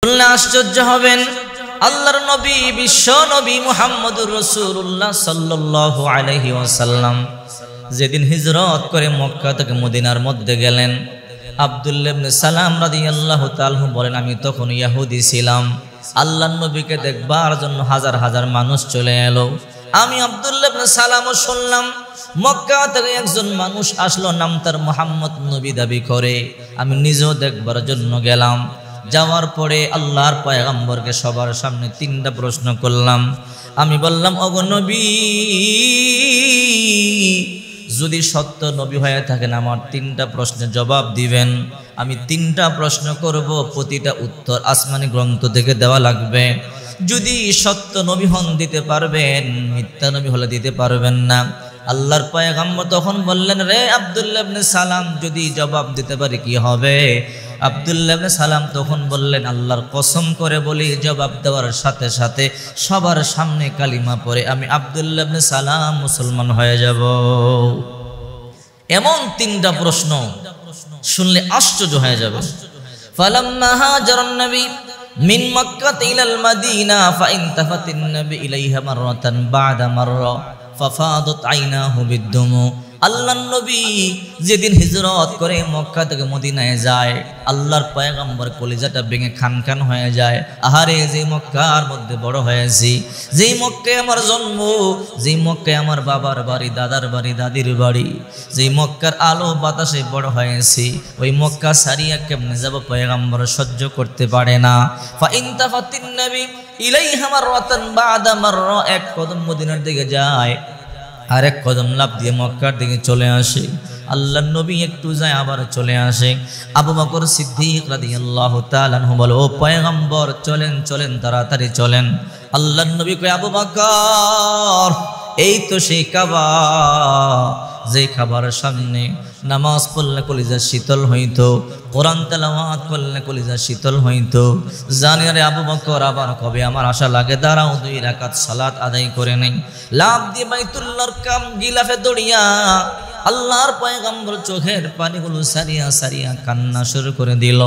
শুনলে আশ্চর্য হবেন। আল্লাহর নবী বিশ্ব নবী মুহাম্মদুর রাসূলুল্লাহ সাল্লাল্লাহু আলাইহি ওয়াসাল্লাম যেদিন হিজরত করে মক্কা থেকে মদিনার মধ্যে গেলেন, আব্দুল্লাহ ইবনে সালাম রাদিয়াল্লাহু তাআলা বলেন, আমি তখন ইহুদি ছিলাম। আল্লাহর নবীকে দেখবার জন্য হাজার হাজার মানুষ চলে এলো। আমি আব্দুল্লাহ ইবনে সালামও শুনলাম মক্কা থেকে একজন মানুষ আসলো, নাম তার মুহাম্মদ নবী দাবি করে। আমি নিজেও দেখবার জন্য গেলাম। যাওয়ার পরে আল্লাহর পয়গম্বরকে সবার সামনে তিনটা প্রশ্ন করলাম। আমি বললাম, ওগো নবী, যদি সত্য নবী হয়ে থাকেন আমার তিনটা প্রশ্নের জবাব দিবেন। আমি তিনটা প্রশ্ন করব, প্রতিটা উত্তর আসমানি গ্রন্থ থেকে দেওয়া লাগবে। যদি সত্য নবী হন দিতে পারবেন, মিথ্যা নবী হলে দিতে পারবেন না। আল্লাহর পয়গম্বর তখন বললেন, রে আব্দুল্লাহ ইবনে সালাম, যদি জবাব দিতে পারি কি হবে? আব্দুল্লাহ ইবনে সালাম তখন বললেন, আল্লাহর কসম করে বলি, জবাব দেওয়ার সাথে সাথে সবার সামনে কালিমা পড়ে আমি আব্দুল্লাহ ইবনে সালাম মুসলমান হয়ে যাব। এমন তিনটা প্রশ্ন শুনলে আশ্চর্য হয়ে যাবে। ফালাম্মা হাজারান নবী মিন মক্কা ইলাল মাদিনা ফাইনতাফাতিন নবী ইলাইহা মাররাতান বা'দা মাররা ফাফাদাত আইনাহু বিদ্দুমু। আল্লাহর নবী যেদিন হিজরত করে মক্কা থেকে মদিনায় যায়, আল্লাহর পয়গম্বর কলিজাটা ভেঙে খান খান হয়ে যায়। আহারে, যে মক্কার মধ্যে বড় হয়েছি, যেই মক্কায় আমার জন্ম, যেই মক্কায় আমার বাবার বাড়ি, দাদার বাড়ি, দাদির বাড়ি, যেই মক্কার আলো বাতাসে বড় হয়েছি, ওই মক্কা সারিয়া কেমনে যাব? পয়গম্বর সহ্য করতে পারে না। ফাইনতাফাতিন নবী ইলাইহা মাররাতান বা'দা মাররা, এক কদম মদিনার দিকে যায়, আরেক কদম লাফ দিয়ে মক্কার দিকে চলে আসে। আল্লাহর নবী একটু যায় আবার চলে আসে। আবু বকর সিদ্দিক রাদিয়াল্লাহু তাআলা আনহু বলে, ও পয়গম্বর, চলেন চলেন, তাড়াতাড়ি চলেন। আল্লাহর নবী কয়, আবু বকর, এই তো সেই কাবা, যে খাবারের সামনে নামাজ পড়লে কলিজা শীতল হইতো, কোরআন তেলাওয়াত করলে কলিজা শীতল হইতো। জানি রে আবু বকর, আবার কবে আমার আশা লাগে, দাঁড়াও 2 রাকাত সালাত আদায় করে নেই। লাভ দিয়ে বাইতুল্লাহর কাম গিলাফে দৌড়িয়া আল্লাহর পয়গম্বর চোখের পানিগুলো সারিয়া সারিয়া কান্না শুরু করে দিল।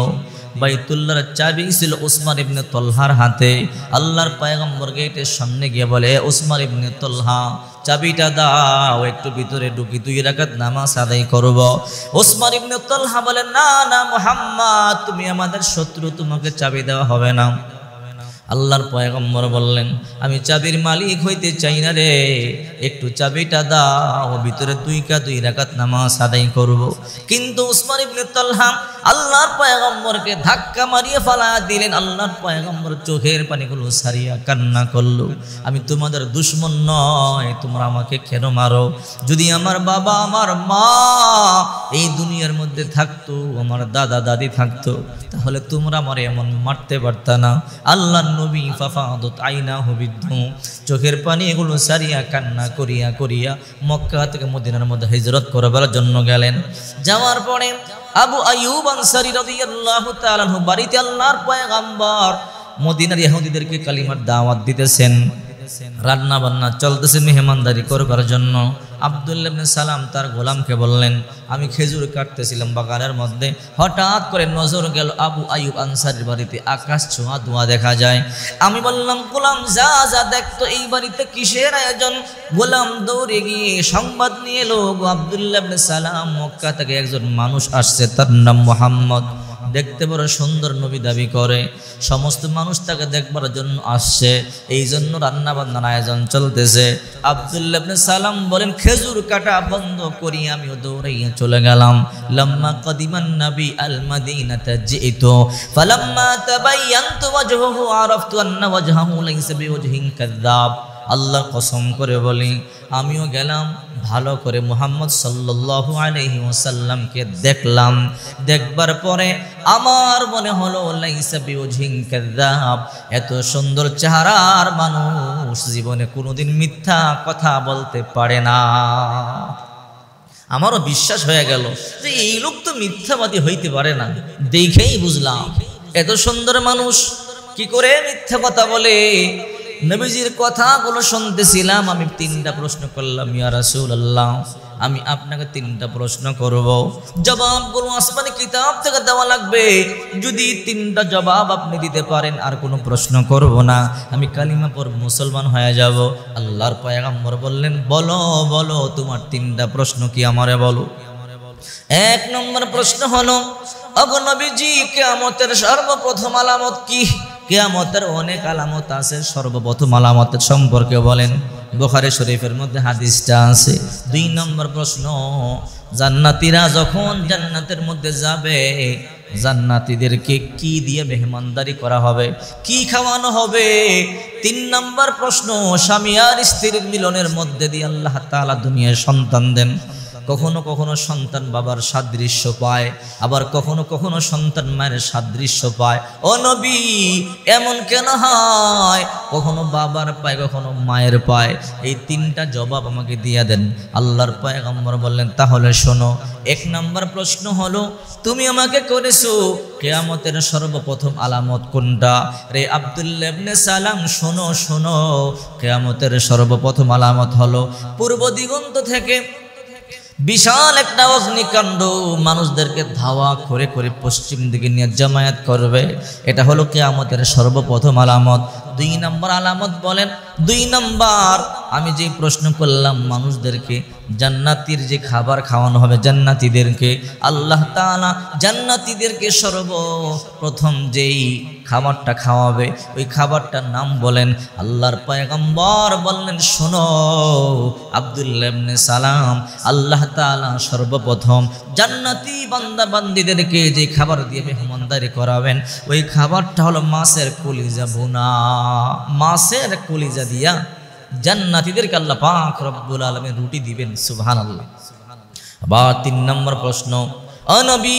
বাইতুল্লাহর চাবি ছিল উসমান ইবনে তলহার হাতে। আল্লাহর পয়গম্বর গেটের সামনে গিয়ে বলে, উসমান ইবনে তলহা, চাবিটা দাও, একটু ভিতরে ঢুকি, 2 রাকাত নামাজ আদায় করব। উসমান ইবনে তলহা বলে, না না মুহাম্মদ, তুমি আমাদের শত্রু, তোমাকে চাবি দেওয়া হবে না। আল্লাহর পয়গম্বর বললেন, আমি চাবির মালিক হইতে চাই না রে, একটু চাবিটা দাও, ভিতরে 2 রাকাত নামাজ আদায় করব। কিন্তু উসমান ইবনে তলহা আল্লাহর পয়গম্বরকে ধাক্কা মারিয়ে ফালা দিলেন। আল্লাহর পয়গম্বর চোখের পানিগুলো সারিয়া কান্না করলো, আমি তোমাদের দুশমন নয়, তোমরা আমাকে কেন মারো? যদি আমার বাবা আমার মা এই দুনিয়ার মধ্যে থাকতো, আমার দাদা দাদি থাকতো, তাহলে তোমরা আমারে এমন মারতে পারতা না। আল্লাহর নবী ফাফাদাত আইনাহু বিদ্দুম, চোখের পানি এগুলো সারিয়া কান্না করিয়া করিয়া মক্কা থেকে মদিনার মধ্যে হিজরত করবার জন্য গেলেন। যাওয়ার পরে আবু আইয়ুব আনসারী রাদিয়াল্লাহু তাআলা আনহু বাড়িতে আল্লাহর পয়গম্বর মদিনার ইহুদিদেরকে কালিমার দাওয়াত দিতেছেন, রান্না বান্না চলতেছে মেহমানদারি করবার জন্য। আব্দুল্লাহ ইবনে সালাম তার গোলামকে বললেন, আমি খেজুর কাটতেছিলাম বাগানের মধ্যে, হঠাৎ করে নজর গেল আবু আইয়ুব আনসারীর বাড়িতে আকাশ ছোঁয়া ধোঁয়া দেখা যায়। আমি বললাম, গোলাম যা যা দেখতো এই বাড়িতে কিসের আয়োজন। গোলাম দৌড়ে গিয়ে সংবাদ নিয়ে এলো, আব্দুল্লাহ ইবনে সালাম মক্কা থেকে একজন মানুষ আসছে, তার নাম মুহাম্মদ, দেখতে বড় সুন্দর নবী দাবি করে, সমস্ত মানুষ তাকে দেখবার জন্য আসছে, এই জন্য রান্না বান্নার আয়োজন চলতেছে। আব্দুল্লাহ ইবনে সালাম বলেন, খেজুর কাটা বন্ধ করি আমিও দৌড়াইয়া চলে গেলাম। লাম্মা কাদিমান নবী আল মাদিনাতা জিতু ফালাম্মা তাবায়ানতু ওয়াজহুহু আরাফতু আন্না ওয়াজহাহু লাইসা বিওয়াজহিন কাযাব। আল্লাহ কসম করে বলি, আমিও গেলাম, ভালো করে মুহাম্মদ সাল্লাল্লাহু আলাইহি ওয়াসাল্লামকে দেখলাম। দেখবার পরে আমার মনে হলো লাইসা বিওয়াজহিন কাযাব, এত সুন্দর চেহারার মানুষ জীবনে কোনোদিন মিথ্যা কথা বলতে পারে না। আমারও বিশ্বাস হয়ে গেল যে এই লোক তো মিথ্যাবাদী হইতে পারে না। দেখেই বুঝলাম এত সুন্দর মানুষ কি করে মিথ্যা কথা বলে। নবীজির কথাগুলো শুনতেছিলাম। আমি 3টা প্রশ্ন করলাম, ইয়া রাসূলুল্লাহ আমি আপনাকে 3টা প্রশ্ন করব, জবাবগুলো আসমানি কিতাব থেকে দেওয়া লাগবে। যদি 3টা জবাব আপনি দিতে পারেন আর কোনো প্রশ্ন করব না, আমি কালিমা পড়ব, মুসলমান হয়ে যাব। আল্লাহর পয়গম্বর বললেন, বলো বলো তোমার 3টা প্রশ্ন কি আমারে বলো। 1 নম্বর প্রশ্ন হলো, ওগো নবীজি কিয়ামতের সর্বপ্রথম আলামত কি? কিয়ামতের অনেক আলামত আছে, সর্বপ্রথম আলামতের সম্পর্কে বলেন। বুখারী শরীফের মধ্যে হাদিসটা আছে। 2 নম্বর প্রশ্ন, জান্নাতীরা যখন জান্নাতের মধ্যে যাবে, জান্নাতীদেরকে কি দিয়ে মেহমানদারি করা হবে, কি খাওয়ানো হবে? 3 নম্বর প্রশ্ন, স্বামী আর স্ত্রীর মিলনের মধ্যে দিয়ে আল্লাহ তাআলা দুনিয়ায় সন্তান দেন। কখনো কখনো সন্তান বাবার সাদৃশ্য পায়, আবার কখনো কখনো সন্তান মায়ের সাদৃশ্য পায়। ও নবী এমন কেন হয়? কখনো বাবার পায়, কখনো মায়ের পায়। এই 3টা জবাব আমাকে দিয়ে দেন। আল্লাহর পয়গম্বর বললেন, তাহলে শোনো। 1 নম্বর প্রশ্ন হলো, তুমি আমাকে করেছো কিয়ামতের সর্বপ্রথম আলামত কোনটা? রে আব্দুল্লাহ ইবনে সালাম শোনো শোনো, কিয়ামতের সর্বপ্রথম আলামত হলো পূর্ব দিগন্ত থেকে বিশাল একটা অগ্নিকাণ্ড মানুষদেরকে ধাওয়া করে করে পশ্চিম দিকে নিয়ে জামায়াত করবে। এটা হলো কিয়ামতের সর্বপ্রথম আলামত। 2 নম্বর আলামত বলেন। 2 নম্বর, আমি যে প্রশ্ন করলাম মানুষদেরকে জান্নাতীর যে খাবার খাওয়ানো হবে জান্নাতীদেরকে, আল্লাহ তাআলা জান্নাতীদেরকে সর্বপ্রথম যেই খাবারটা খাওয়াবে ওই খাবারটার নাম বলেন। আল্লাহর পয়গম্বর বললেন, শোনো আব্দুল্লাহ ইবনে সালাম, আল্লাহ তাআলা সর্বপ্রথম জান্নাতি বান্দা বান্দীদেরকে যে খাবার দিয়ে মেহমানদারি করাবেন ওই খাবারটা হলো মাছের কলিজা ভুনা। মাছের কলিজা দিয়া জান্নাতীদেরকে আল্লাহ পাক রব্বুল আলামিন রুটি দিবেন। সুবহানাল্লাহ। আবার 3 নম্বর প্রশ্ন, ও নবী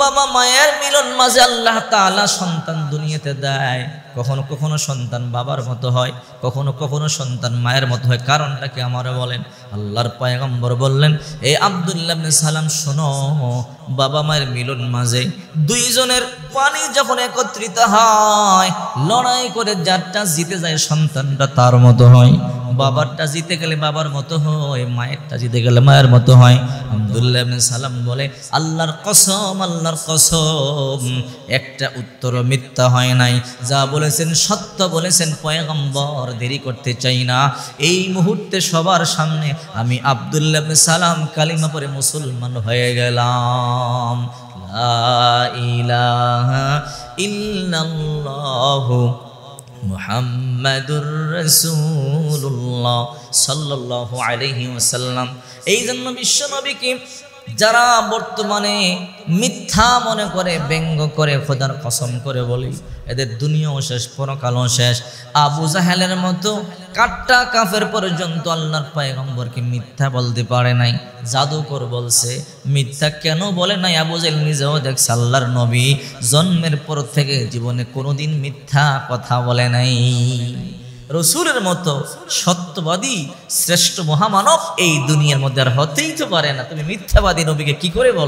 বাবা মায়ের মিলন মাঝে আল্লাহ তাআলা সন্তান দুনিয়াতে দেয়। কখনো কখনো সন্তান বাবার মতো হয়, কখনো কখনো সন্তান মায়ের মতো হয়। কারণটা কি আমারে বলেন। আল্লাহর পয়গম্বর বললেন, এ আব্দুল্লাহ ইবনে সালাম শোনো, বাবা মায়ের মিলন মাঝে 2 জনের পানি যখন একত্রিত হয়, লড়াই করে যারটা জিতে যায় সন্তানটা তার মতো হয়। বাবারটা জিতে গেলে বাবার মতো হয়, মায়েরটা জিতে গেলে মায়ের মতো হয়। আব্দুল্লাহ ইবনে সালাম বলে, আল্লাহর কসম আল্লাহর কসম, একটা উত্তর মিথ্যা হয় নাই। যা বলেছেন সত্য বলেছেন পয়গম্বর, দেরি করতে চাই না। এই মুহূর্তে সবার সামনে আমি আব্দুল্লাহ ইবনে সালাম কালিমা পড়ে মুসলমান হয়ে গেলাম। লা ইলাহা ইল্লাল্লাহু মুহাম্মাদুর রাসূলুল্লাহ সাল্লাল্লাহু আলাইহি ওয়াসাল্লাম। এই জন্য বিশ্ব নবীকে যারা বর্তমানে মিথ্যা মনে করে, ব্যঙ্গ করে, খোদার কসম করে বলি, এদের দুনিয়াও শেষ, পরকালও শেষ। আবু জাহেলের মতো কাট্টা কাফের পর্যন্ত আল্লাহর পয়গম্বরকে মিথ্যা বলতে পারে নাই। জাদুকর বলছে, মিথ্যা কেন বলে নাই? আবু জাহেল নিজেও দেখছে আল্লাহর নবী জন্মের পর থেকে জীবনে কোনোদিন মিথ্যা কথা বলে নাই। রসুলের মতো সত্যবাদী শ্রেষ্ঠ মহামানব এই দুনিয়ার মধ্যে আর হতেই তো পারে না। তুমি মিথ্যাবাদী নবীকে কি করে বলো?